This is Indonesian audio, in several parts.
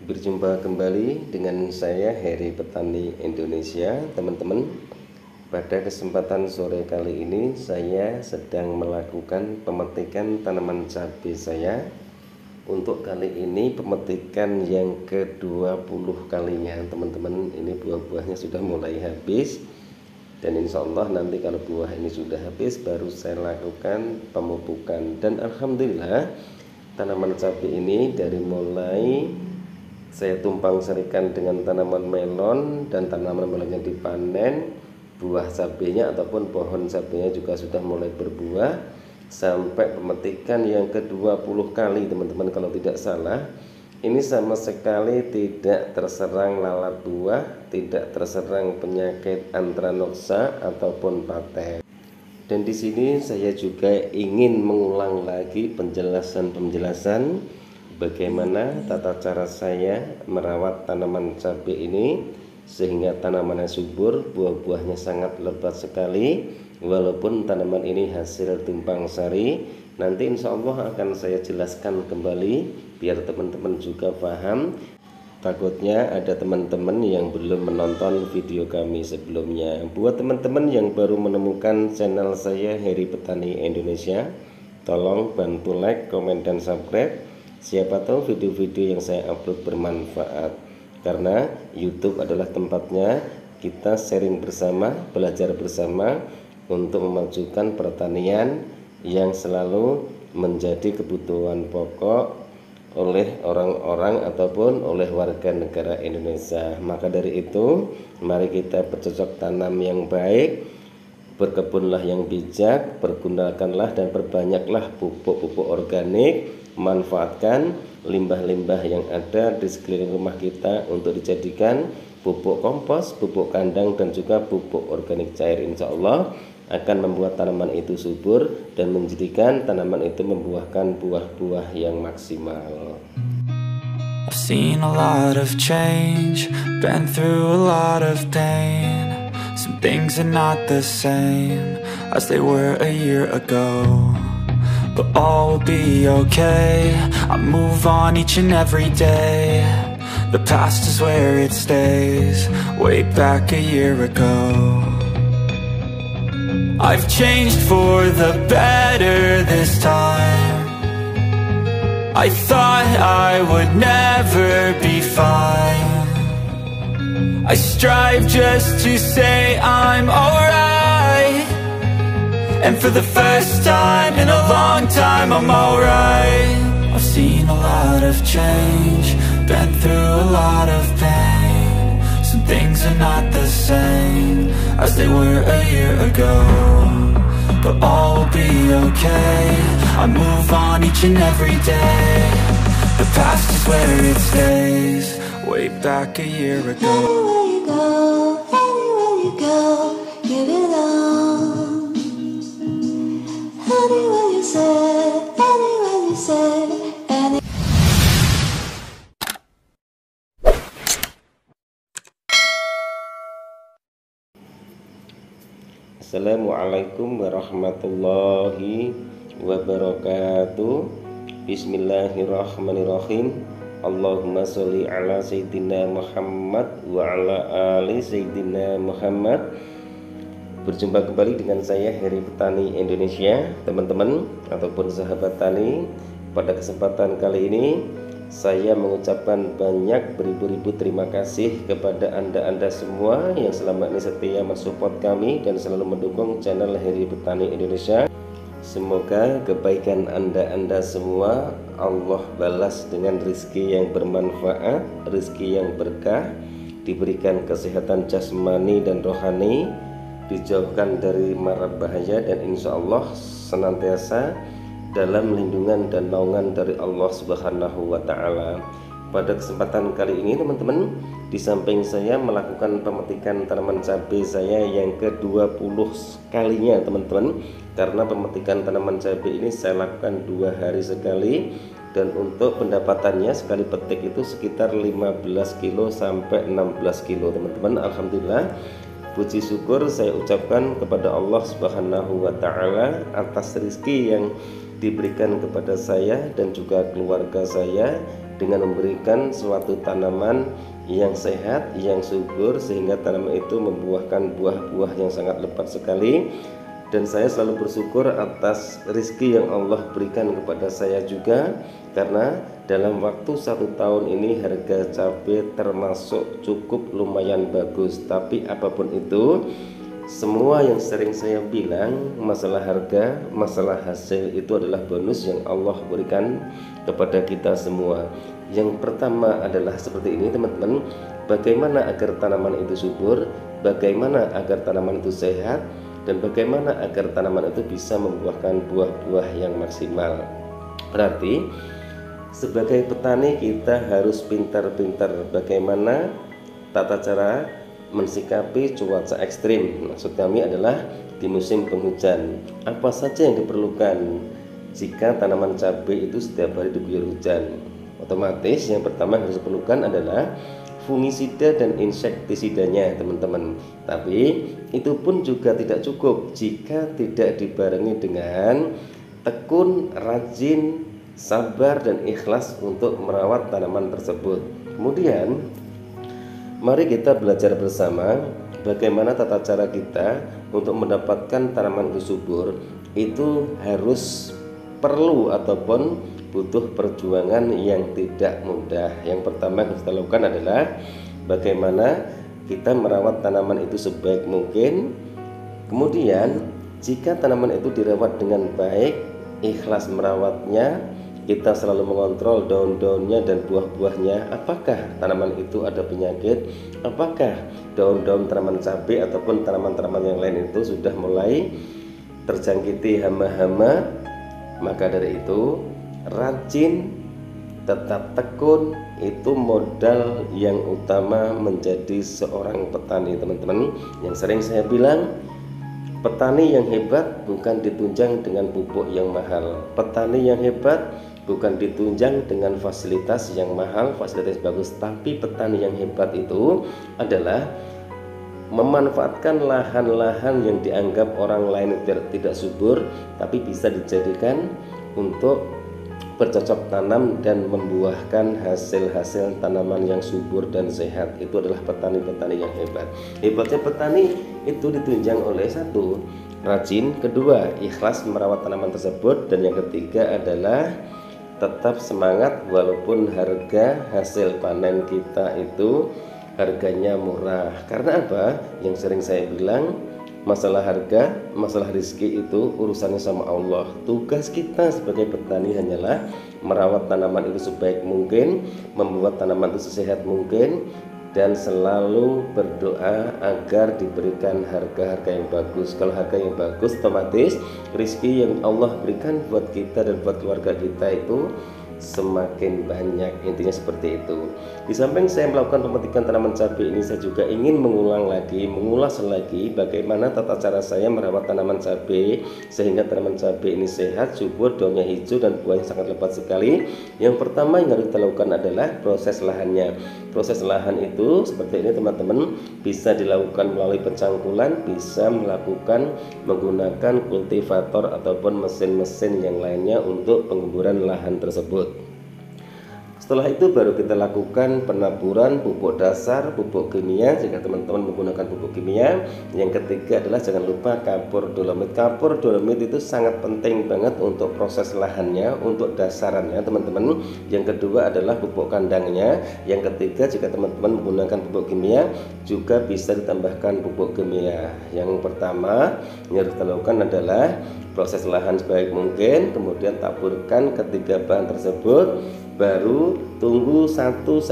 Berjumpa kembali dengan saya Heri Petani Indonesia. Teman-teman, pada kesempatan sore kali ini saya sedang melakukan pemetikan tanaman cabai saya. Untuk kali ini pemetikan yang ke-20 kalinya teman-teman. Ini buah-buahnya sudah mulai habis, dan insya Allah nanti kalau buah ini sudah habis baru saya lakukan pemupukan. Dan alhamdulillah tanaman cabai ini dari mulai saya tumpang sarikan dengan tanaman melon dan tanaman melonnya dipanen, buah cabainya ataupun pohon cabainya juga sudah mulai berbuah, sampai pemetikan yang ke-20 kali teman-teman kalau tidak salah. Ini sama sekali tidak terserang lalat buah, tidak terserang penyakit antranoksa ataupun paten. Dan di sini saya juga ingin mengulang lagi penjelasan bagaimana tata cara saya merawat tanaman cabai ini sehingga tanamannya subur, buah-buahnya sangat lebat sekali. Walaupun tanaman ini hasil tumpang sari, nanti insya Allah akan saya jelaskan kembali biar teman-teman juga paham. Takutnya ada teman-teman yang belum menonton video kami sebelumnya. Buat teman-teman yang baru menemukan channel saya Heri Petani Indonesia, tolong bantu like, komen, dan subscribe. Siapa tahu video-video yang saya upload bermanfaat. Karena YouTube adalah tempatnya kita sharing bersama, belajar bersama untuk memajukan pertanian yang selalu menjadi kebutuhan pokok oleh orang-orang ataupun oleh warga negara Indonesia. Maka dari itu, mari kita bercocok tanam yang baik, berkebunlah yang bijak, pergunakanlah dan perbanyaklah pupuk-pupuk organik, manfaatkan limbah-limbah yang ada di sekeliling rumah kita untuk dijadikan pupuk kompos, pupuk kandang, dan juga pupuk organik cair. Insya Allah akan membuat tanaman itu subur dan menjadikan tanaman itu membuahkan buah-buah yang maksimal. I've seen a lot of change, been through a lot of pain. Some things are not the same as they were a year ago, but all will be okay. I move on each and every day. The past is where it stays, way back a year ago. I've changed for the better this time. I thought I would never be fine. I strive just to say I'm alright, and for the first time in a long time I'm alright. I've seen a lot of change, been through a lot of pain. Some things are not the same as they were a year ago, but all will be okay. I move on each and every day. The past is where it stays, way back a year ago. Anywhere you go, you belong. Anywhere you say, anywhere you say. Assalamualaikum warahmatullahi wabarakatuh. Bismillahirrahmanirrahim. Allahumma sholli ala sayyidina Muhammad wa ala ali sayyidina Muhammad. Berjumpa kembali dengan saya Heri Petani Indonesia, teman-teman ataupun sahabat tani. Pada kesempatan kali ini saya mengucapkan banyak beribu-ribu terima kasih kepada anda semua yang selama ini setia mensupport kami dan selalu mendukung channel Heri Petani Indonesia. Semoga kebaikan anda semua Allah balas dengan rezeki yang bermanfaat, rezeki yang berkah, diberikan kesehatan jasmani dan rohani, dijauhkan dari mara bahaya, dan insya Allah senantiasa dalam lindungan dan naungan dari Allah Subhanahu wa Ta'ala. Pada kesempatan kali ini teman-teman, di samping saya melakukan pemetikan tanaman cabai saya yang ke-20 kalinya teman-teman, karena pemetikan tanaman cabai ini saya lakukan 2 hari sekali, dan untuk pendapatannya sekali petik itu sekitar 15 kilo sampai 16 kilo teman-teman. Alhamdulillah, puji syukur saya ucapkan kepada Allah Subhanahu wa Ta'ala atas rezeki yang diberikan kepada saya dan juga keluarga saya dengan memberikan suatu tanaman yang sehat, yang subur, sehingga tanaman itu membuahkan buah-buah yang sangat lebat sekali. Dan saya selalu bersyukur atas rezeki yang Allah berikan kepada saya juga, karena dalam waktu 1 tahun ini harga cabai termasuk cukup lumayan bagus. Tapi apapun itu, semua yang sering saya bilang, masalah harga, masalah hasil itu adalah bonus yang Allah berikan kepada kita semua. Yang pertama adalah seperti ini teman-teman, bagaimana agar tanaman itu subur, bagaimana agar tanaman itu sehat, dan bagaimana agar tanaman itu bisa membuahkan buah-buah yang maksimal. Berarti sebagai petani kita harus pintar-pintar bagaimana tata cara mensikapi cuaca ekstrim. Maksud kami adalah di musim penghujan, apa saja yang diperlukan jika tanaman cabai itu setiap hari diguyur hujan. Otomatis yang pertama yang harus diperlukan adalah fungisida dan insektisidanya teman-teman. Tapi itu pun juga tidak cukup jika tidak dibarengi dengan tekun, rajin, sabar, dan ikhlas untuk merawat tanaman tersebut. Kemudian mari kita belajar bersama bagaimana tata cara kita untuk mendapatkan tanaman itu subur. Itu harus perlu ataupun butuh perjuangan yang tidak mudah. Yang pertama yang kita lakukan adalah bagaimana kita merawat tanaman itu sebaik mungkin. Kemudian jika tanaman itu dirawat dengan baik, ikhlas merawatnya, kita selalu mengontrol daun-daunnya dan buah-buahnya. Apakah tanaman itu ada penyakit? Apakah daun-daun tanaman cabai ataupun tanaman-tanaman yang lain itu sudah mulai terjangkiti hama-hama? Maka dari itu rajin, tetap tekun, itu modal yang utama menjadi seorang petani teman-teman. Yang sering saya bilang, petani yang hebat bukan ditunjang dengan pupuk yang mahal. Petani yang hebat bukan ditunjang dengan fasilitas yang mahal, fasilitas bagus. Tapi petani yang hebat itu adalah memanfaatkan lahan-lahan yang dianggap orang lain tidak subur, tapi bisa dijadikan untuk bercocok tanam dan membuahkan hasil-hasil tanaman yang subur dan sehat. Itu adalah petani-petani yang hebat. Hebatnya petani itu ditunjang oleh satu, rajin, kedua, ikhlas merawat tanaman tersebut, dan yang ketiga adalah tetap semangat walaupun harga hasil panen kita itu harganya murah. Karena apa? Yang sering saya bilang, masalah harga, masalah rezeki itu urusannya sama Allah. Tugas kita sebagai petani hanyalah merawat tanaman itu sebaik mungkin, membuat tanaman itu sesehat mungkin, dan selalu berdoa agar diberikan harga-harga yang bagus. Kalau harga yang bagus, otomatis rezeki yang Allah berikan buat kita dan buat keluarga kita itu semakin banyak. Intinya seperti itu. Di samping saya melakukan pemetikan tanaman cabai ini, saya juga ingin mengulas lagi bagaimana tata cara saya merawat tanaman cabai sehingga tanaman cabai ini sehat, subur, daunnya hijau, dan buahnya sangat lebat sekali. Yang pertama yang harus kita lakukan adalah proses lahannya. Proses lahan itu seperti ini teman-teman, bisa dilakukan melalui pencangkulan, bisa melakukan menggunakan kultivator ataupun mesin-mesin yang lainnya untuk pengemburan lahan tersebut. Setelah itu baru kita lakukan penaburan pupuk dasar, pupuk kimia jika teman-teman menggunakan pupuk kimia. Yang ketiga adalah jangan lupa kapur dolomit. Kapur dolomit itu sangat penting banget untuk proses lahannya, untuk dasarannya teman-teman. Yang kedua adalah pupuk kandangnya. Yang ketiga, jika teman-teman menggunakan pupuk kimia juga bisa ditambahkan pupuk kimia. Yang pertama yang harus kita lakukan adalah proses lahan sebaik mungkin, kemudian taburkan ketiga bahan tersebut, baru tunggu 1-2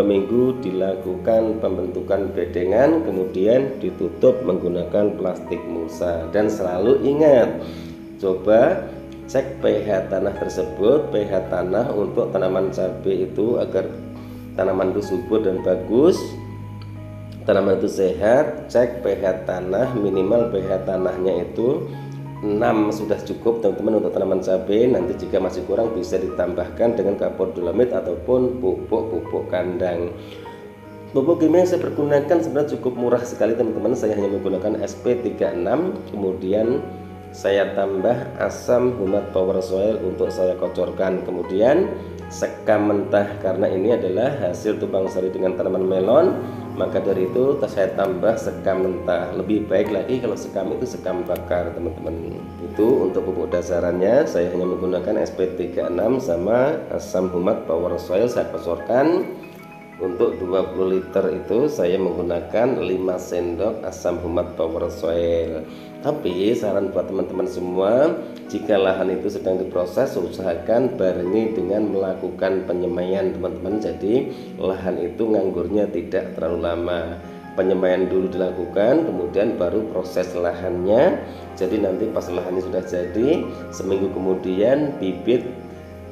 minggu dilakukan pembentukan bedengan, kemudian ditutup menggunakan plastik mulsa. Dan selalu ingat, coba cek pH tanah tersebut, pH tanah untuk tanaman cabai itu agar tanaman itu subur dan bagus, tanaman itu sehat. Cek pH tanah, minimal pH tanahnya itu 6 sudah cukup teman-teman untuk tanaman cabai. Nanti jika masih kurang bisa ditambahkan dengan kapur dolomit ataupun pupuk kandang. Pupuk kimia yang saya pergunakan sebenarnya cukup murah sekali teman-teman. Saya hanya menggunakan SP36, kemudian saya tambah asam humat power soil untuk saya kocorkan, kemudian sekam mentah karena ini adalah hasil tumpang sari dengan tanaman melon. Maka dari itu saya tambah sekam mentah. Lebih baik lagi kalau sekam itu sekam bakar teman-teman. Itu untuk pupuk dasarannya saya hanya menggunakan SP36 sama asam humat power soil. Saya kosorkan. Untuk 20 liter itu saya menggunakan 5 sendok asam humat power soil. Tapi saran buat teman-teman semua, jika lahan itu sedang diproses, usahakan barengi dengan melakukan penyemaian teman-teman. Jadi lahan itu nganggurnya tidak terlalu lama. Penyemaian dulu dilakukan, kemudian baru proses lahannya. Jadi nanti pas lahannya sudah jadi, seminggu kemudian bibit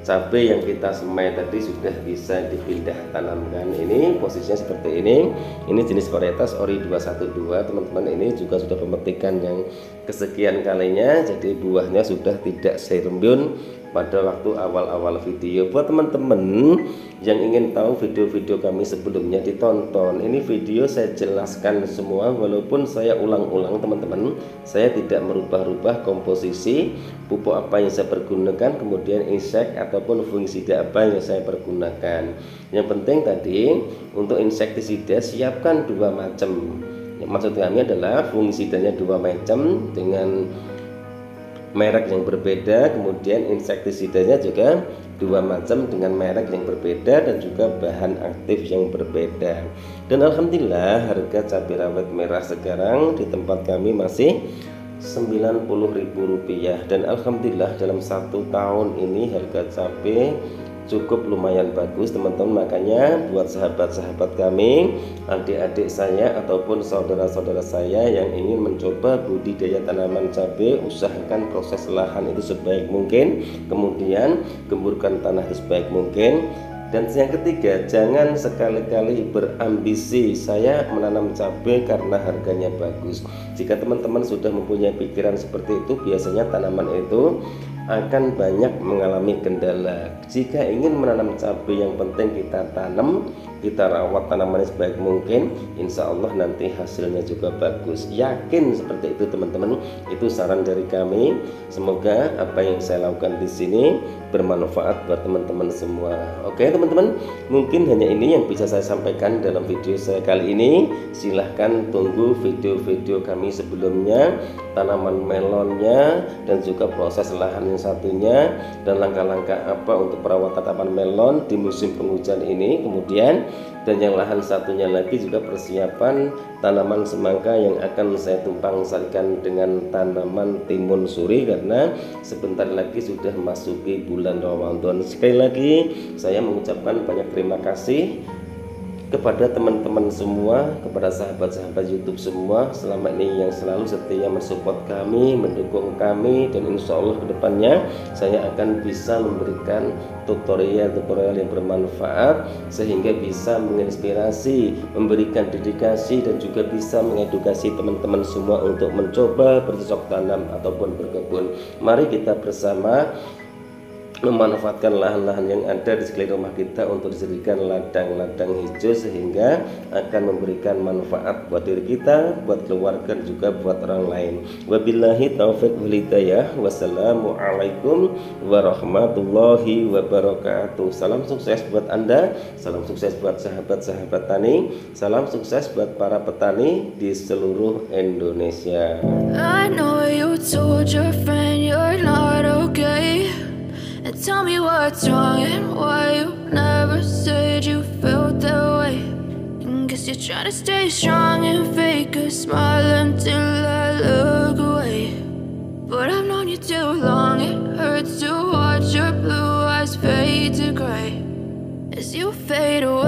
cabai yang kita semai tadi sudah bisa dipindah tanamkan. Ini posisinya seperti ini. Ini jenis varietas Ori 212 teman-teman. Ini juga sudah pemetikan yang kesekian kalinya. Jadi buahnya sudah tidak serembun pada waktu awal-awal video. Buat teman-teman yang ingin tahu video-video kami sebelumnya, ditonton. Ini video saya jelaskan semua, walaupun saya ulang-ulang teman-teman. Saya tidak merubah-rubah komposisi pupuk apa yang saya pergunakan, kemudian insek ataupun fungisida apa yang saya pergunakan. Yang penting tadi untuk insektisida siapkan 2 macam. Yang maksud kami adalah fungisidanya 2 macam dengan merek yang berbeda, kemudian insektisidanya juga 2 macam dengan merek yang berbeda dan juga bahan aktif yang berbeda. Dan alhamdulillah harga cabai rawit merah sekarang di tempat kami masih Rp90.000 dan alhamdulillah dalam 1 tahun ini harga cabai cukup lumayan bagus teman-teman. Makanya buat sahabat-sahabat kami, adik-adik saya ataupun saudara-saudara saya yang ingin mencoba budidaya tanaman cabai, usahakan proses lahan itu sebaik mungkin, kemudian gemburkan tanah itu sebaik mungkin. Dan yang ketiga, jangan sekali-kali berambisi saya menanam cabai karena harganya bagus. Jika teman-teman sudah mempunyai pikiran seperti itu, biasanya tanaman itu akan banyak mengalami kendala. Jika ingin menanam cabai, yang penting kita tanam, kita rawat tanamannya sebaik mungkin, insya Allah nanti hasilnya juga bagus. Yakin seperti itu teman-teman. Itu saran dari kami. Semoga apa yang saya lakukan di sini bermanfaat buat teman-teman semua. Oke teman-teman, mungkin hanya ini yang bisa saya sampaikan dalam video saya kali ini. Silahkan tunggu video-video kami sebelumnya, tanaman melonnya dan juga proses lahan yang satunya, dan langkah-langkah apa untuk perawatan tanaman melon di musim penghujan ini. Kemudian dan yang lahan satunya lagi juga persiapan tanaman semangka yang akan saya tumpang sarikan dengan tanaman timun suri, karena sebentar lagi sudah masuki bulan Ramadan. Sekali lagi saya mengucapkan banyak terima kasih kepada teman-teman semua, kepada sahabat-sahabat YouTube semua selama ini yang selalu setia mensupport kami, mendukung kami, dan insya Allah kedepannya saya akan bisa memberikan tutorial-tutorial yang bermanfaat sehingga bisa menginspirasi, memberikan dedikasi dan juga bisa mengedukasi teman-teman semua untuk mencoba bercocok tanam ataupun berkebun. Mari kita bersama memanfaatkan lahan-lahan yang ada di sekeliling rumah kita untuk dijadikan ladang-ladang hijau, sehingga akan memberikan manfaat buat diri kita, buat keluarga, dan juga buat orang lain. Wabillahi taufiq wal hidayah. Wassalamualaikum warahmatullahi wabarakatuh. Salam sukses buat Anda, salam sukses buat sahabat-sahabat tani, salam sukses buat para petani di seluruh Indonesia. I know you told your friend you're not okay, and tell me what's wrong and why you never said you felt that way. And guess you're trying to stay strong and fake a smile until I look away. But I've known you too long, it hurts to watch your blue eyes fade to gray as you fade away.